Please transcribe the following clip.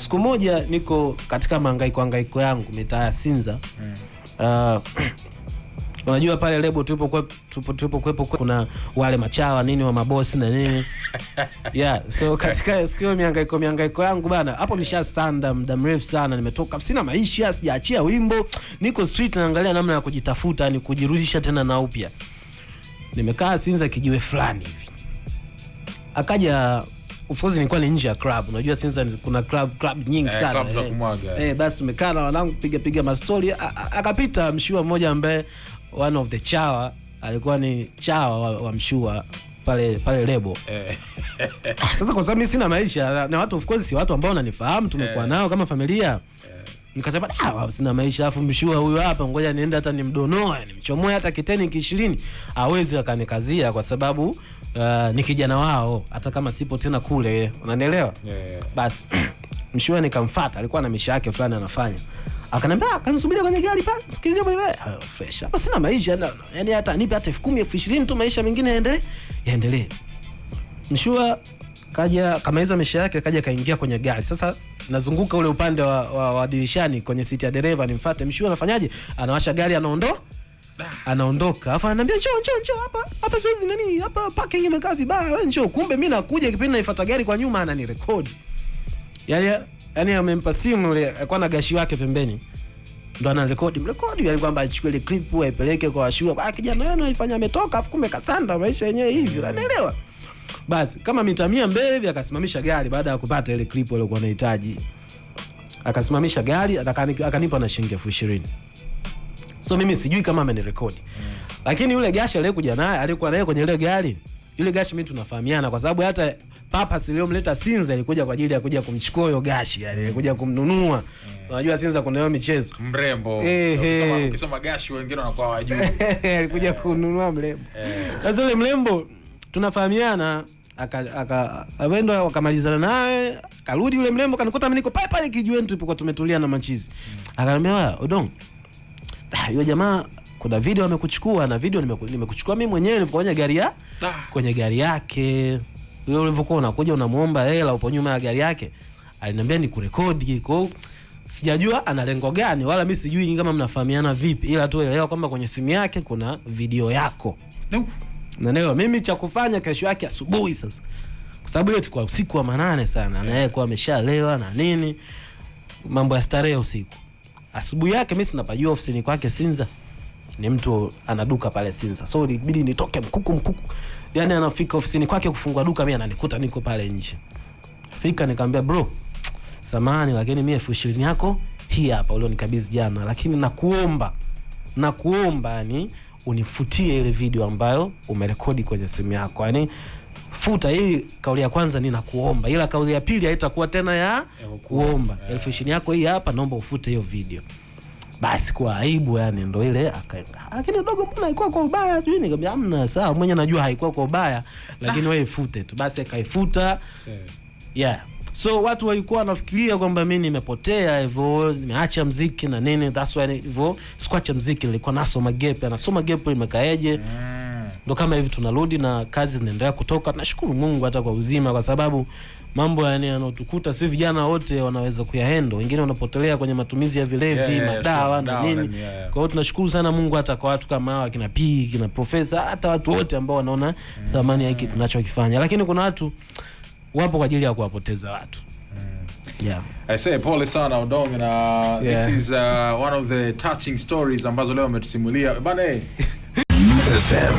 siku moja niko katika mahangaiko yangu mitaa ya Sinza. Unajua pale lebo tulipokuepo kuna wale machawa nini wa mabosi na nini. Yeah, so katika siku mihangaiko yangu bana, hapo nishasanda muda mrefu sana, nimetoka sina maisha, sijaachia wimbo, niko street naangalia namna ya kujitafuta, ni kujirudisha tena na upya. Nimekaa Sinza kijiwe fulani hivi. Akaja, of course nilikuwa ni nje ya club. Unajua Sinza kuna club nyingi sana. Club za kumwaga. Basi tumekaa na wanangu piga mastori. Akapita mshua mmoja ambaye one of the chawa, alikuwa ni chawa wa mshua pale lebo. Sasa kwa sababu mimi sina maisha na watu, of course si watu ambao wananifahamu, tumekuwa nao kama familia. Nikasema sina maisha, afu mshua huyu hapa, ngoja niende hata nimdonoe, nimchomoe hata kiteni 20 aweze akanikazia, kwa sababu ni kijana wao hata kama sipo tena kule, unanielewa? Basi mshua nikamfuata, alikuwa na misha yake fulani anafanya. Akaniambia kanisubiria kwenye gari pale, sikizia wewe, fresh hapa sina maisha, yani hata nipe hata 10,000 20,000 tu, maisha mengine yaendelee. Mshua kaja kamaliza misha yake, kaja kaingia kwenye gari. Sasa nazunguka ule upande wa dirishani kwenye siti ya dereva nimfuate. Mshua anafanyaje? Anawasha gari, anaondoka. Alafu ananiambia njoo hapa siwezi nani, hapa parking imekaa vibaya, wewe njoo. Kumbe mimi nakuja, kipindi naifuata gari kwa nyuma ananirekodi. Yani amempa simu ile, alikuwa na gashi wake pembeni, ndo anarekodi yani kwamba achukue ile clip aipeleke kwa Washua. Kijana yeye anaifanya ametoka, afu kumbe kasanda maisha yenyewe hivi, unaelewa? Basi kama mita 100 mbele hivi akasimamisha gari baada ya kupata ile clip ile alikuwa anahitaji. Akasimamisha gari, akanipa na shilingi 20,000. So mimi sijui kama amenirekodi. Lakini yule gashi aliyekuja naye, alikuwa naye kwenye ile gari. Yule gashi mimi tunafahamiana, kwa sababu hata purpose iliyomleta Sinza ilikuja kwa ajili ya kuja kumchukua huyo gashi, yani ilikuja kumnunua. Unajua Sinza kuna hiyo michezo. Mrembo. Ukisema gashi wengine wanakuwa hawajui. Alikuja kununua mrembo. Sasa yule mrembo tunafahamiana, akaenda wakamalizana naye, karudi yule mrembo kanikuta mimi niko pale kijiweni tulipokuwa tumetulia na machizi. Akaniambia wewe Odong, yule jamaa kuna video amekuchukua, na video nimekuchukua mimi mwenyewe nilipokuwa kwenye gari yake. Yule ulivyokuwa unakuja unamuomba hela upo nyuma ya gari yake, aliniambia ni kurekodi. Kwa sijajua ana lengo gani, wala mimi sijui kama mnafahamiana vipi, ila tu elewa kwamba kwenye simu yake kuna video yako. Unaelewa? Mimi cha kufanya kesho yake asubuhi sasa, kwa sababu ile tulikuwa usiku wa manane sana, na yeye kwa ameshalewa na nini, mambo ya starehe usiku. Asubuhi yake mimi sinapajua ofisini kwake Sinza, ni mtu anaduka pale Sinza. So ilibidi nitoke mkuku. Yani anafika ofisini kwake kufungua duka, mimi ananikuta niko pale nje. Fika nikamwambia bro, samahani lakini mimi 20,000 yako hii hapa ulionikabidhi jana, lakini nakuomba yani unifutie ile video ambayo umerekodi kwenye simu yako. Yani futa hii kauli ya kwanza, ninakuomba, ila kauli ya pili haitakuwa tena ya kuomba. 20,000 yako hii hapa, naomba ufute hiyo video. Basi kwa aibu yani ndo ile akaenda. Lakini dogo, mbona haikuwa kwa ubaya? Sijui. Nikamwambia hamna, sawa, mwenye najua haikuwa kwa ubaya, lakini wewe ifute tu. Basi akaifuta. Yeah. So watu walikuwa wanafikiria kwamba mimi nimepotea hivyo, nimeacha muziki na nini. That's why hivyo sikuacha muziki, nilikuwa nasoma gap imekaeje. Ndo kama hivi tunarudi na kazi zinaendelea kutoka. Nashukuru Mungu hata kwa uzima, kwa sababu mambo yani yanotukuta si vijana wote wanaweza kuyahandle. Wengine wanapotelea kwenye matumizi ya vilevi, madawa na nini. Kwa hiyo tunashukuru sana Mungu hata kwa watu kama hawa, kina P, kina Profesa, hata watu wote ambao wanaona thamani ya hiki tunachokifanya. Lakini kuna watu wapo kwa ajili ya kuwapoteza watu. Yeah. I say pole sana Odong, na this is one of the touching stories ambazo leo umetusimulia. Bana FM.